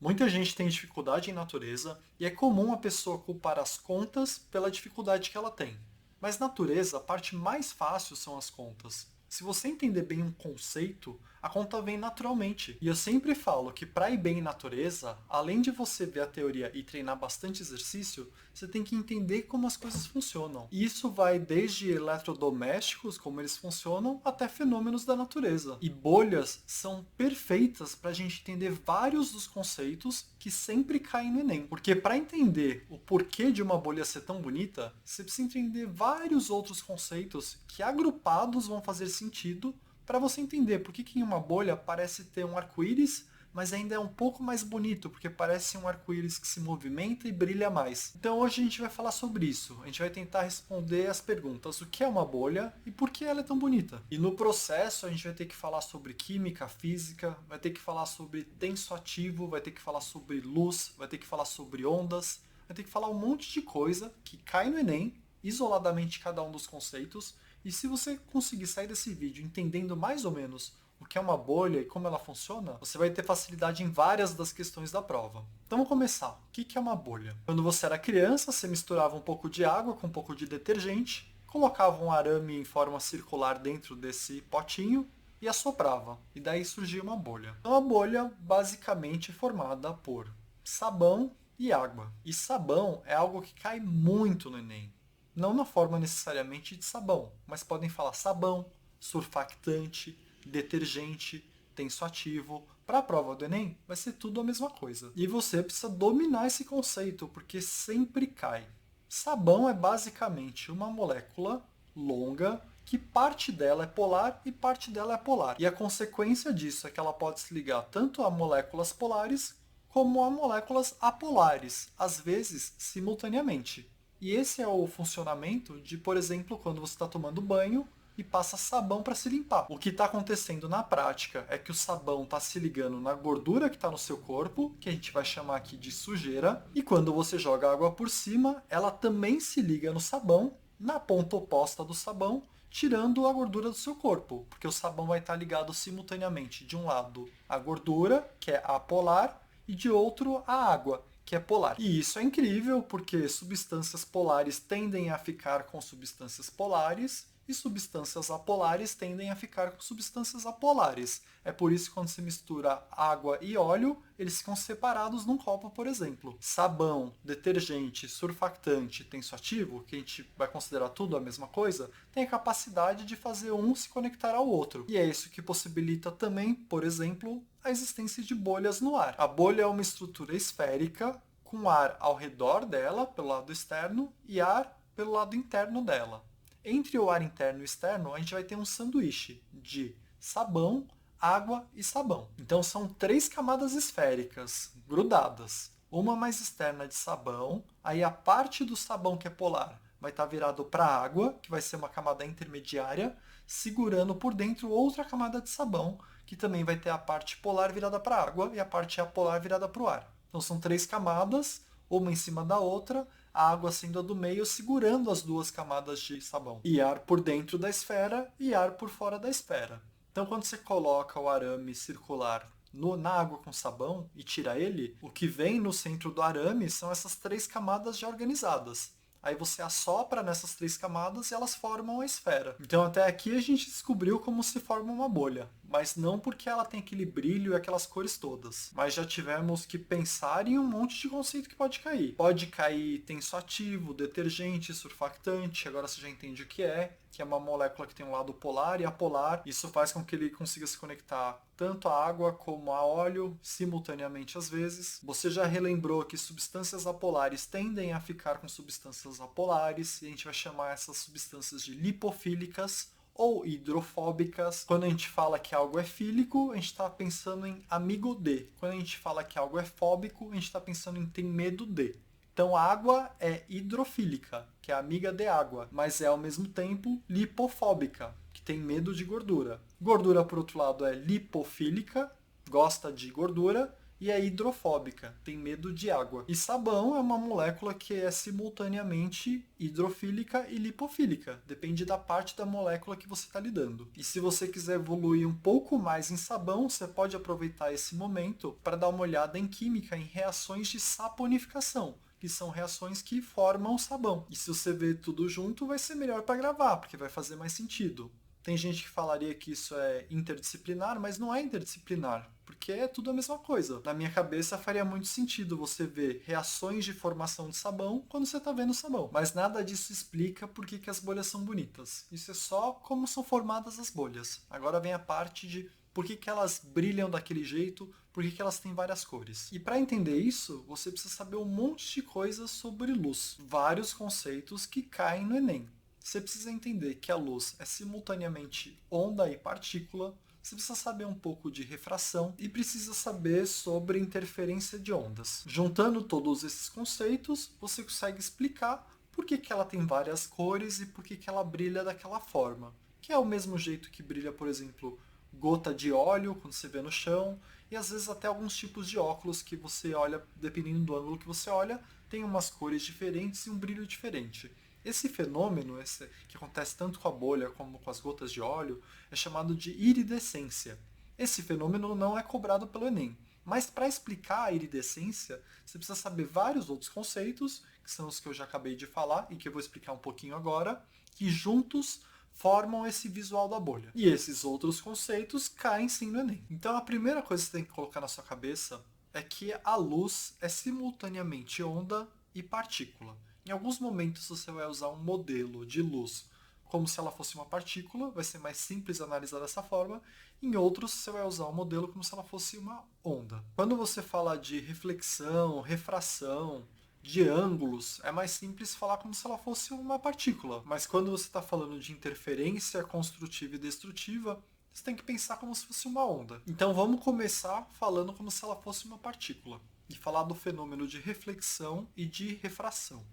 Muita gente tem dificuldade em natureza e é comum a pessoa culpar as contas pela dificuldade que ela tem. Mas natureza, a parte mais fácil são as contas. Se você entender bem um conceito, a conta vem naturalmente. E eu sempre falo que para ir bem em natureza, além de você ver a teoria e treinar bastante exercício, você tem que entender como as coisas funcionam. E isso vai desde eletrodomésticos, como eles funcionam, até fenômenos da natureza. E bolhas são perfeitas para a gente entender vários dos conceitos que sempre caem no Enem. Porque para entender o porquê de uma bolha ser tão bonita, você precisa entender vários outros conceitos que agrupados vão fazer sentido para você entender por que em uma bolha parece ter um arco-íris, mas ainda é um pouco mais bonito, porque parece um arco-íris que se movimenta e brilha mais. Então hoje a gente vai falar sobre isso. A gente vai tentar responder as perguntas: o que é uma bolha e por que ela é tão bonita? E no processo a gente vai ter que falar sobre química, física, vai ter que falar sobre tensoativo, vai ter que falar sobre luz, vai ter que falar sobre ondas, vai ter que falar um monte de coisa que cai no Enem, isoladamente cada um dos conceitos. E se você conseguir sair desse vídeo entendendo mais ou menos o que é uma bolha e como ela funciona, você vai ter facilidade em várias das questões da prova. Então vamos começar. O que é uma bolha? Quando você era criança, você misturava um pouco de água com um pouco de detergente, colocava um arame em forma circular dentro desse potinho e assoprava. E daí surgia uma bolha. Então a bolha basicamente é formada por sabão e água. E sabão é algo que cai muito no Enem. Não na forma necessariamente de sabão, mas podem falar sabão, surfactante, detergente, tensoativo. Para a prova do Enem, vai ser tudo a mesma coisa. E você precisa dominar esse conceito, porque sempre cai. Sabão é basicamente uma molécula longa que parte dela é polar e parte dela é apolar. E a consequência disso é que ela pode se ligar tanto a moléculas polares como a moléculas apolares, às vezes simultaneamente. E esse é o funcionamento de, por exemplo, quando você está tomando banho e passa sabão para se limpar. O que está acontecendo na prática é que o sabão está se ligando na gordura que está no seu corpo, que a gente vai chamar aqui de sujeira, e quando você joga água por cima, ela também se liga no sabão, na ponta oposta do sabão, tirando a gordura do seu corpo, porque o sabão vai estar ligado simultaneamente de um lado a gordura, que é apolar, e de outro a água, que é polar. E isso é incrível porque substâncias polares tendem a ficar com substâncias polares e substâncias apolares tendem a ficar com substâncias apolares. É por isso que quando se mistura água e óleo, eles ficam separados num copo, por exemplo. Sabão, detergente, surfactante, tensoativo, que a gente vai considerar tudo a mesma coisa, tem a capacidade de fazer um se conectar ao outro. E é isso que possibilita também, por exemplo, a existência de bolhas no ar. A bolha é uma estrutura esférica com ar ao redor dela, pelo lado externo, e ar pelo lado interno dela. Entre o ar interno e externo, a gente vai ter um sanduíche de sabão, água e sabão. Então são 3 camadas esféricas grudadas. Uma mais externa de sabão, aí a parte do sabão que é polar vai estar virado para a água, que vai ser uma camada intermediária, segurando por dentro outra camada de sabão, que também vai ter a parte polar virada para a água e a parte apolar virada para o ar. Então são 3 camadas, uma em cima da outra, a água sendo a do meio, segurando as 2 camadas de sabão. E ar por dentro da esfera e ar por fora da esfera. Então, quando você coloca o arame circular na água com sabão e tira ele, o que vem no centro do arame são essas 3 camadas já organizadas. Aí você assopra nessas 3 camadas e elas formam a esfera. Então até aqui a gente descobriu como se forma uma bolha, mas não porque ela tem aquele brilho e aquelas cores todas. Mas já tivemos que pensar em um monte de conceito que pode cair. Pode cair tensoativo, detergente, surfactante, agora você já entende o que é uma molécula que tem um lado polar e apolar. Isso faz com que ele consiga se conectar tanto a água como a óleo, simultaneamente às vezes. Você já relembrou que substâncias apolares tendem a ficar com substâncias apolares, e a gente vai chamar essas substâncias de lipofílicas ou hidrofóbicas. Quando a gente fala que algo é fílico, a gente está pensando em amigo de. Quando a gente fala que algo é fóbico, a gente está pensando em tem medo de. Então a água é hidrofílica, que é amiga de água, mas é ao mesmo tempo lipofóbica, que tem medo de gordura. Gordura, por outro lado, é lipofílica, gosta de gordura, e é hidrofóbica, tem medo de água. E sabão é uma molécula que é simultaneamente hidrofílica e lipofílica, depende da parte da molécula que você está lidando. E se você quiser evoluir um pouco mais em sabão, você pode aproveitar esse momento para dar uma olhada em química, em reações de saponificação, que são reações que formam sabão. E se você ver tudo junto, vai ser melhor para gravar, porque vai fazer mais sentido. Tem gente que falaria que isso é interdisciplinar, mas não é interdisciplinar, porque é tudo a mesma coisa. Na minha cabeça faria muito sentido você ver reações de formação de sabão quando você está vendo sabão, mas nada disso explica por que as bolhas são bonitas. Isso é só como são formadas as bolhas. Agora vem a parte de por que elas brilham daquele jeito, por que elas têm várias cores. E para entender isso, você precisa saber um monte de coisas sobre luz, vários conceitos que caem no Enem. Você precisa entender que a luz é simultaneamente onda e partícula, você precisa saber um pouco de refração e precisa saber sobre interferência de ondas. Juntando todos esses conceitos, você consegue explicar por que ela tem várias cores e por que ela brilha daquela forma. Que é o mesmo jeito que brilha, por exemplo, gota de óleo quando você vê no chão, e às vezes até alguns tipos de óculos que você olha, dependendo do ângulo que você olha, tem umas cores diferentes e um brilho diferente. Esse fenômeno, que acontece tanto com a bolha como com as gotas de óleo, é chamado de iridescência. Esse fenômeno não é cobrado pelo Enem. Mas para explicar a iridescência, você precisa saber vários outros conceitos, que são os que eu já acabei de falar e que eu vou explicar um pouquinho agora, que juntos formam esse visual da bolha. E esses outros conceitos caem sim no Enem. Então a primeira coisa que você tem que colocar na sua cabeça é que a luz é simultaneamente onda e partícula. Em alguns momentos você vai usar um modelo de luz como se ela fosse uma partícula, vai ser mais simples analisar dessa forma. Em outros você vai usar um modelo como se ela fosse uma onda. Quando você fala de reflexão, refração, de ângulos, é mais simples falar como se ela fosse uma partícula. Mas quando você está falando de interferência construtiva e destrutiva, você tem que pensar como se fosse uma onda. Então vamos começar falando como se ela fosse uma partícula e falar do fenômeno de reflexão e de refração.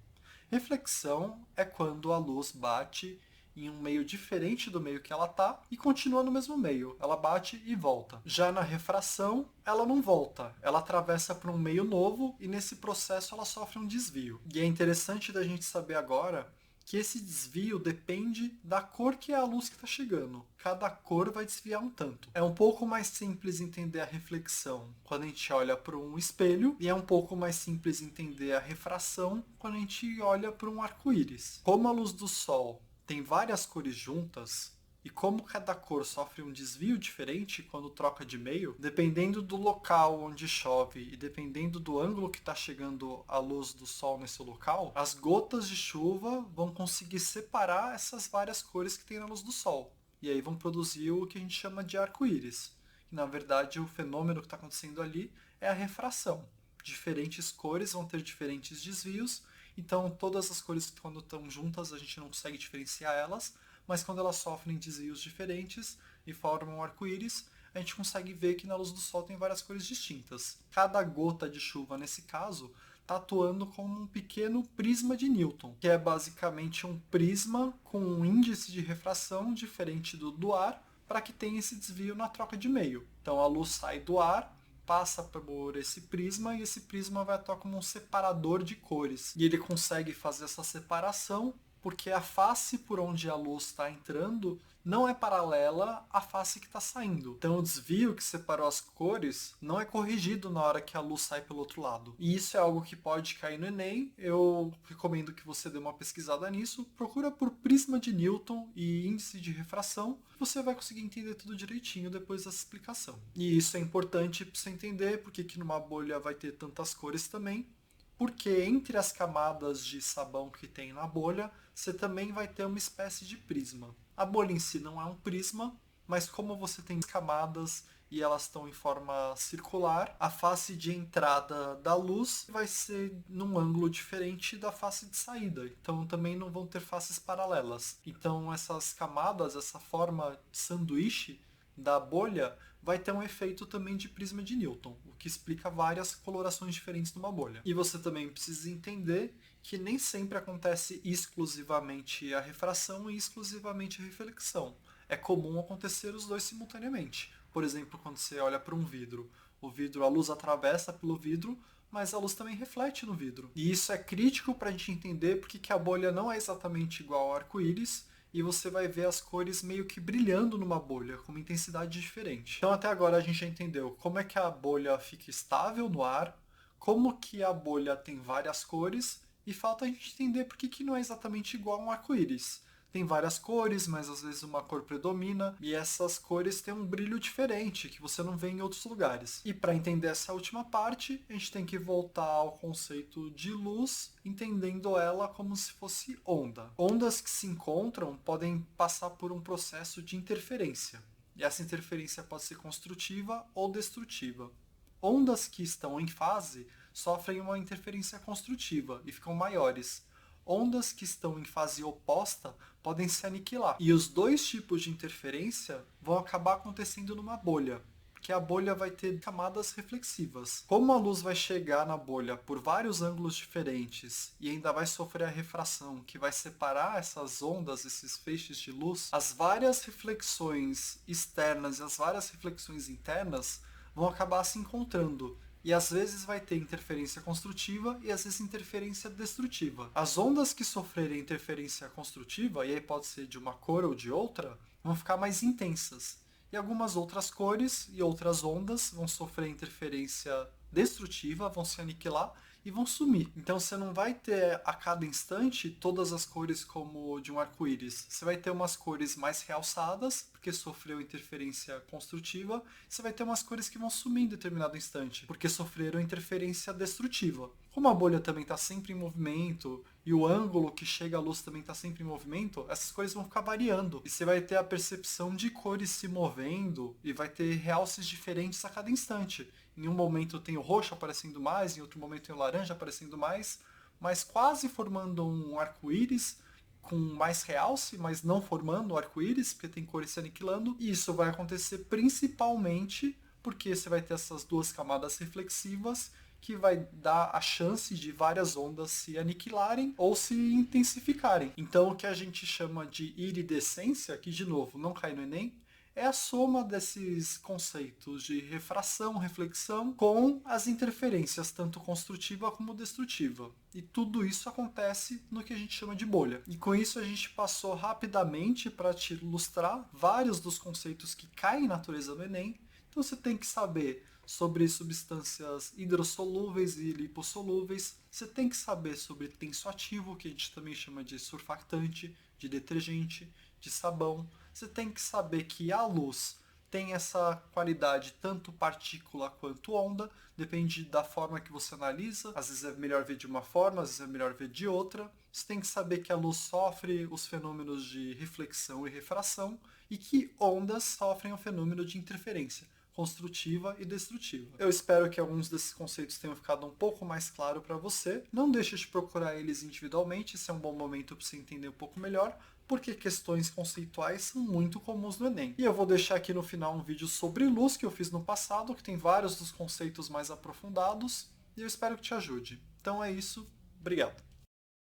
Reflexão é quando a luz bate em um meio diferente do meio que ela está e continua no mesmo meio. Ela bate e volta. Já na refração, ela não volta. Ela atravessa para um meio novo e nesse processo ela sofre um desvio. E é interessante da gente saber agora que esse desvio depende da cor que é a luz que está chegando. Cada cor vai desviar um tanto. É um pouco mais simples entender a reflexão quando a gente olha para um espelho e é um pouco mais simples entender a refração quando a gente olha para um arco-íris. Como a luz do sol tem várias cores juntas, e como cada cor sofre um desvio diferente quando troca de meio, dependendo do local onde chove e dependendo do ângulo que está chegando a luz do sol nesse local, as gotas de chuva vão conseguir separar essas várias cores que tem na luz do sol. E aí vão produzir o que a gente chama de arco-íris. E, na verdade, o fenômeno que está acontecendo ali é a refração. Diferentes cores vão ter diferentes desvios, então todas as cores quando estão juntas a gente não consegue diferenciar elas, mas quando elas sofrem desvios diferentes e formam um arco-íris, a gente consegue ver que na luz do sol tem várias cores distintas. Cada gota de chuva, nesse caso, está atuando como um pequeno prisma de Newton, que é basicamente um prisma com um índice de refração diferente do ar, para que tenha esse desvio na troca de meio. Então a luz sai do ar, passa por esse prisma e esse prisma vai atuar como um separador de cores. E ele consegue fazer essa separação porque a face por onde a luz está entrando não é paralela à face que está saindo. Então o desvio que separou as cores não é corrigido na hora que a luz sai pelo outro lado. E isso é algo que pode cair no Enem. Eu recomendo que você dê uma pesquisada nisso. Procura por prisma de Newton e índice de refração. Você vai conseguir entender tudo direitinho depois dessa explicação. E isso é importante para você entender porque que numa bolha vai ter tantas cores também. Porque entre as camadas de sabão que tem na bolha, você também vai ter uma espécie de prisma. A bolha em si não é um prisma, mas como você tem camadas e elas estão em forma circular, a face de entrada da luz vai ser num ângulo diferente da face de saída. Então também não vão ter faces paralelas. Então essas camadas, essa forma de sanduíche da bolha vai ter um efeito também de prisma de Newton, o que explica várias colorações diferentes numa bolha. E você também precisa entender que nem sempre acontece exclusivamente a refração e exclusivamente a reflexão. É comum acontecer os dois simultaneamente. Por exemplo, quando você olha para um vidro, O vidro, a luz atravessa pelo vidro, mas a luz também reflete no vidro. E isso é crítico para a gente entender porque que a bolha não é exatamente igual ao arco-íris, e você vai ver as cores meio que brilhando numa bolha, com uma intensidade diferente. Então até agora a gente já entendeu como é que a bolha fica estável no ar, como que a bolha tem várias cores, e falta a gente entender por que não é exatamente igual a um arco-íris. Tem várias cores, mas às vezes uma cor predomina, e essas cores têm um brilho diferente que você não vê em outros lugares. E para entender essa última parte, a gente tem que voltar ao conceito de luz, entendendo ela como se fosse onda. Ondas que se encontram podem passar por um processo de interferência, e essa interferência pode ser construtiva ou destrutiva. Ondas que estão em fase sofrem uma interferência construtiva e ficam maiores. Ondas que estão em fase oposta podem se aniquilar. E os dois tipos de interferência vão acabar acontecendo numa bolha, porque a bolha vai ter camadas reflexivas. Como a luz vai chegar na bolha por vários ângulos diferentes e ainda vai sofrer a refração, que vai separar essas ondas, esses feixes de luz, as várias reflexões externas e as várias reflexões internas vão acabar se encontrando. E às vezes vai ter interferência construtiva e às vezes interferência destrutiva. As ondas que sofrerem interferência construtiva, e aí pode ser de uma cor ou de outra, vão ficar mais intensas. E algumas outras cores e outras ondas vão sofrer interferência destrutiva, vão se aniquilar e vão sumir. Então você não vai ter a cada instante todas as cores como de um arco-íris. Você vai ter umas cores mais realçadas, porque sofreu interferência construtiva, e você vai ter umas cores que vão sumir em determinado instante, porque sofreram interferência destrutiva. Como a bolha também está sempre em movimento e o ângulo que chega a luz também está sempre em movimento, essas cores vão ficar variando. E você vai ter a percepção de cores se movendo e vai ter realces diferentes a cada instante. Em um momento tem o roxo aparecendo mais, em outro momento tem o laranja aparecendo mais, mas quase formando um arco-íris com mais realce, mas não formando o arco-íris, porque tem cores se aniquilando. E isso vai acontecer principalmente porque você vai ter essas duas camadas reflexivas que vai dar a chance de várias ondas se aniquilarem ou se intensificarem. Então o que a gente chama de iridescência, que de novo não cai no Enem, é a soma desses conceitos de refração, reflexão, com as interferências, tanto construtiva como destrutiva. E tudo isso acontece no que a gente chama de bolha. E com isso a gente passou rapidamente para te ilustrar vários dos conceitos que caem na natureza do Enem. Então você tem que saber sobre substâncias hidrossolúveis e lipossolúveis, você tem que saber sobre tensoativo, que a gente também chama de surfactante, de detergente, de sabão. Você tem que saber que a luz tem essa qualidade tanto partícula quanto onda, depende da forma que você analisa, às vezes é melhor ver de uma forma, às vezes é melhor ver de outra. Você tem que saber que a luz sofre os fenômenos de reflexão e refração e que ondas sofrem o fenômeno de interferência construtiva e destrutiva. Eu espero que alguns desses conceitos tenham ficado um pouco mais claro para você. Não deixe de procurar eles individualmente, esse é um bom momento para você entender um pouco melhor, porque questões conceituais são muito comuns no Enem. E eu vou deixar aqui no final um vídeo sobre luz que eu fiz no passado, que tem vários dos conceitos mais aprofundados, e eu espero que te ajude. Então é isso, obrigado.